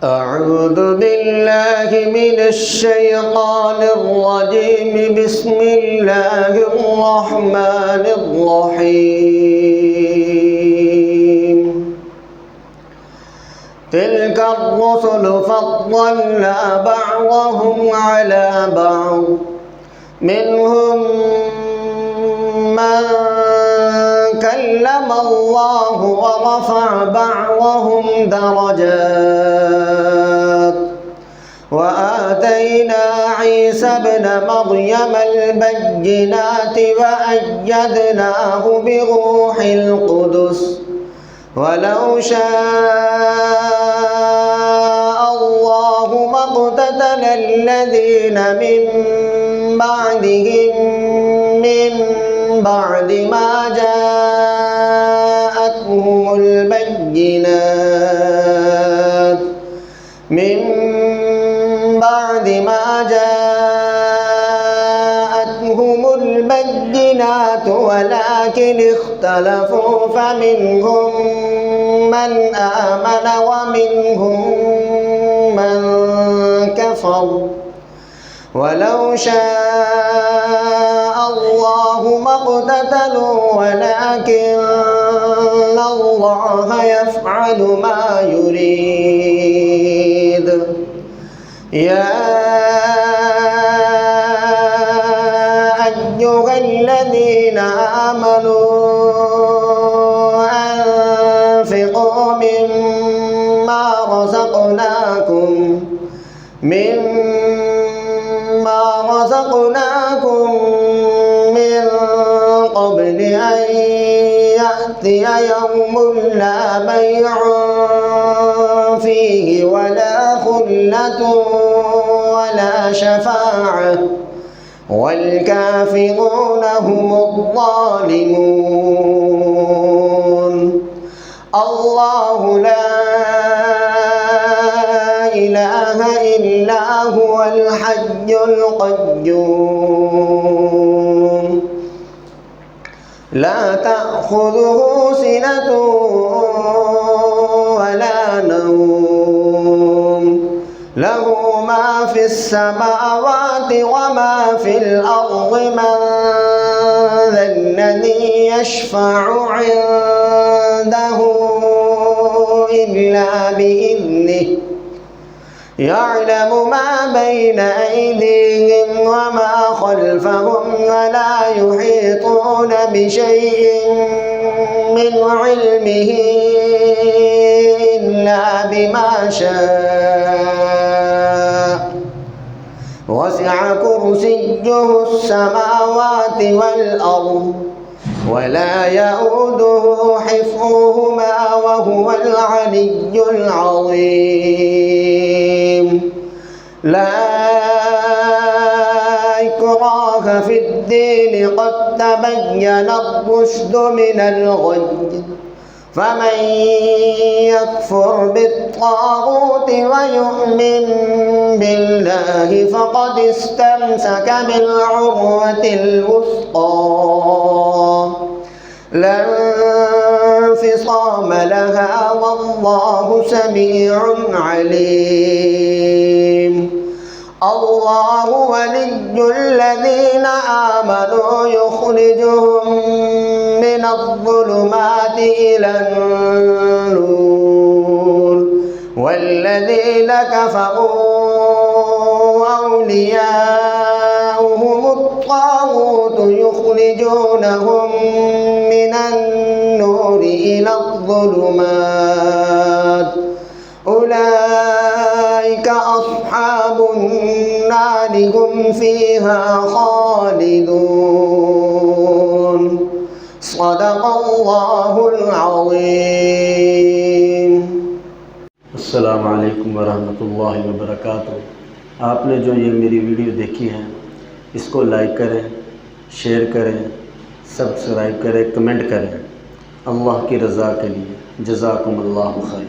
أعوذ بالله من الشيطان الرجيم بسم الله الرحمن الرحيم تلك الرسل فضلنا بعضهم على بعض منهم من كلم الله ورفع بعضهم درجات وآتينا عيسى ابن مريم البينات وأيدناه بروح القدس ولو شاء الله ما اقتتل الذين من بعدهم من بعد ما جاءتهم البينات ولكن اختلفوا فمنهم من آمن ومنهم من كفر ولو شاء الله ما اقتتلوا ولكن الله يفعل ما يريد يا أيها الذين آمنوا أنفقوا مما رزقناكم من قبل أن يأتي يوم لا بيع فيه ولا خلة ولا شفاعة والكافرون هم الظالمون الله لا إله إلا هو الحي القيوم لا تأخذه سنة ولا نوم له ما في السماوات وما في الأرض من ذا الذي يشفع عنده إلا بإذنه يعلم ما بين أيديهم وما خلفهم ولا يحيطون بشيء من علمه إلا بما شاء وسع كرسيه السماوات والأرض ولا يؤوده حفظهما وهو العلي العظيم لا إكراه في الدين قد تبين الرشد من الغي فمن يكفر بالطاغوت ويؤمن بالله فقد استمسك بالعروة الوثقى لا انفصام لها والله سميع عليم الله ولي الذين آمنوا يخرجهم من الظلمات إلى النور والذين كفروا أولياؤهم الطاغوت يخرجونهم من النور إلى الظلمات أولئك أصحاب النار هم فيها خالدون صدق الله العظيم अस्सलाम वालेकुम वरहमतुल्लाहि वबरकातुहू। आपने जो ये मेरी वीडियो देखी है इसको लाइक करें, शेयर करें, सब्सक्राइब करें, कमेंट करें। अल्लाह की रज़ा के लिए जज़ाकुमुल्लाहु खैर।